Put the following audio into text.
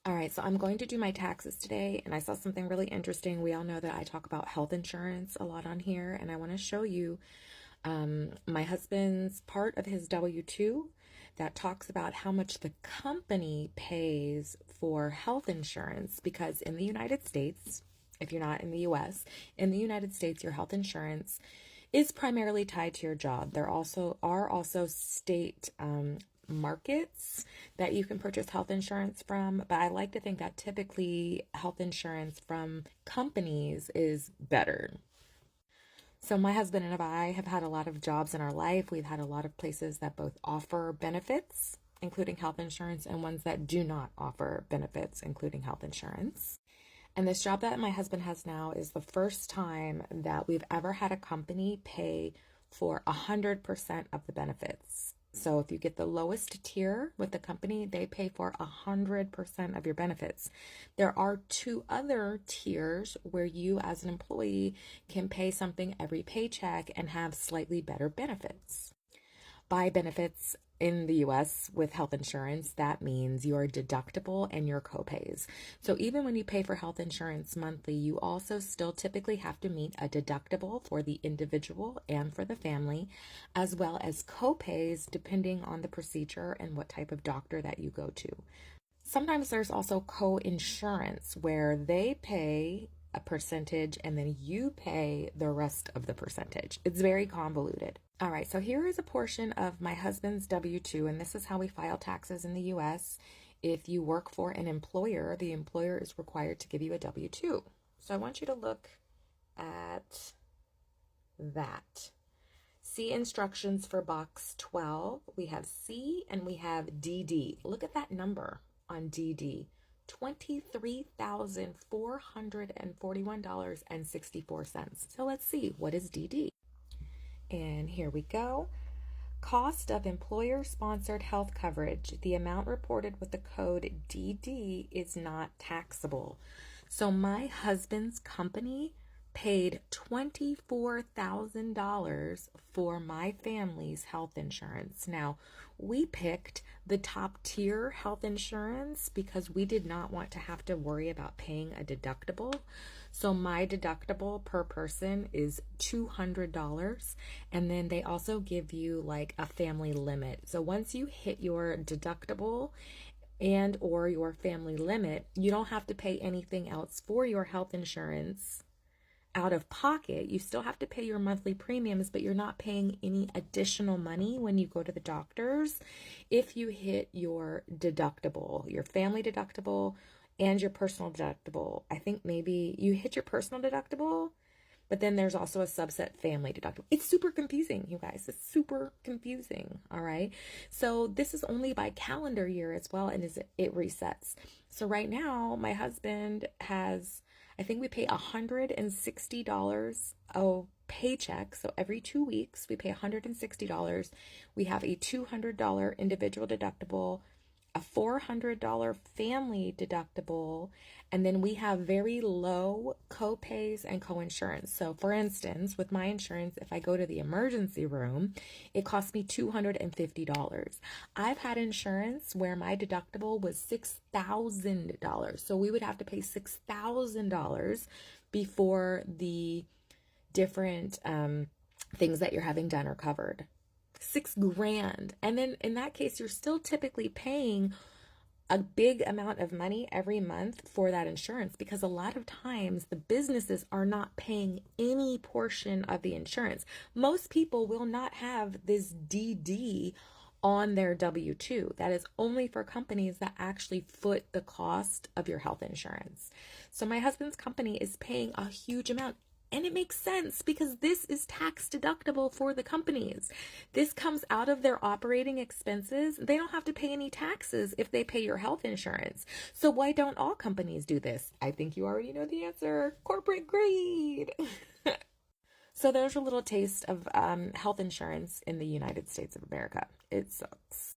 All right, so I'm going to do my taxes today, and I saw something really interesting. We all know that I talk about health insurance a lot on here, and I want to show you my husband's part of his W-2 that talks about how much the company pays for health insurance. Because in the United States, if you're not in the US, in the United States, your health insurance is primarily tied to your job. There are also state markets that you can purchase health insurance from, but I like to think that typically health insurance from companies is better. So my husband and I have had a lot of jobs in our life. We've had a lot of places that both offer benefits, including health insurance, and ones that do not offer benefits, including health insurance. And this job that my husband has now is the first time that we've ever had a company pay for 100% of the benefits. So if you get the lowest tier with the company, they pay for 100% of your benefits. There are two other tiers where you as an employee can pay something every paycheck and have slightly better benefits. By benefits in the US with health insurance, that means your deductible and your copays. So even when you pay for health insurance monthly, you also still typically have to meet a deductible for the individual and for the family, as well as copays depending on the procedure and what type of doctor that you go to. Sometimes there's also co-insurance where they pay a percentage and then you pay the rest of the percentage. It's very convoluted. All right, so here is a portion of my husband's W-2, and this is how we file taxes in the US. If you work for an employer, the employer is required to give you a W-2. So I want you to look at that. See instructions for box 12. We have C and we have DD. Look at that number on DD. $23,441.64. So let's see, what is DD? And here we go. Cost of employer-sponsored health coverage. The amount reported with the code DD is not taxable. So my husband's company paid $24,000 for my family's health insurance. Now, we picked the top tier health insurance because we did not want to have to worry about paying a deductible. So my deductible per person is $200. And then they also give you like a family limit. So once you hit your deductible and or your family limit, you don't have to pay anything else for your health insurance out of pocket. You still have to pay your monthly premiums, but you're not paying any additional money when you go to the doctors if you hit your deductible, your family deductible and your personal deductible. I think maybe you hit your personal deductible, but then there's also a subset family deductible. It's super confusing, you guys. It's super confusing, all right? So this is only by calendar year as well, and it resets. So right now, my husband has, I think we pay $160 a paycheck. So every 2 weeks, we pay $160. We have a $200 individual deductible, a $400 family deductible, and then we have very low co-pays and co-insurance. So for instance, with my insurance, if I go to the emergency room, it costs me $250. I've had insurance where my deductible was $6,000. So we would have to pay $6,000 before the different things that you're having done are covered. $6,000. And then in that case, you're still typically paying a big amount of money every month for that insurance, because a lot of times the businesses are not paying any portion of the insurance. Most people will not have this DD on their W-2. That is only for companies that actually foot the cost of your health insurance. So my husband's company is paying a huge amount. And it makes sense because this is tax deductible for the companies. This comes out of their operating expenses. They don't have to pay any taxes if they pay your health insurance. So why don't all companies do this? I think you already know the answer. Corporate greed. So there's a little taste of health insurance in the United States of America. It sucks.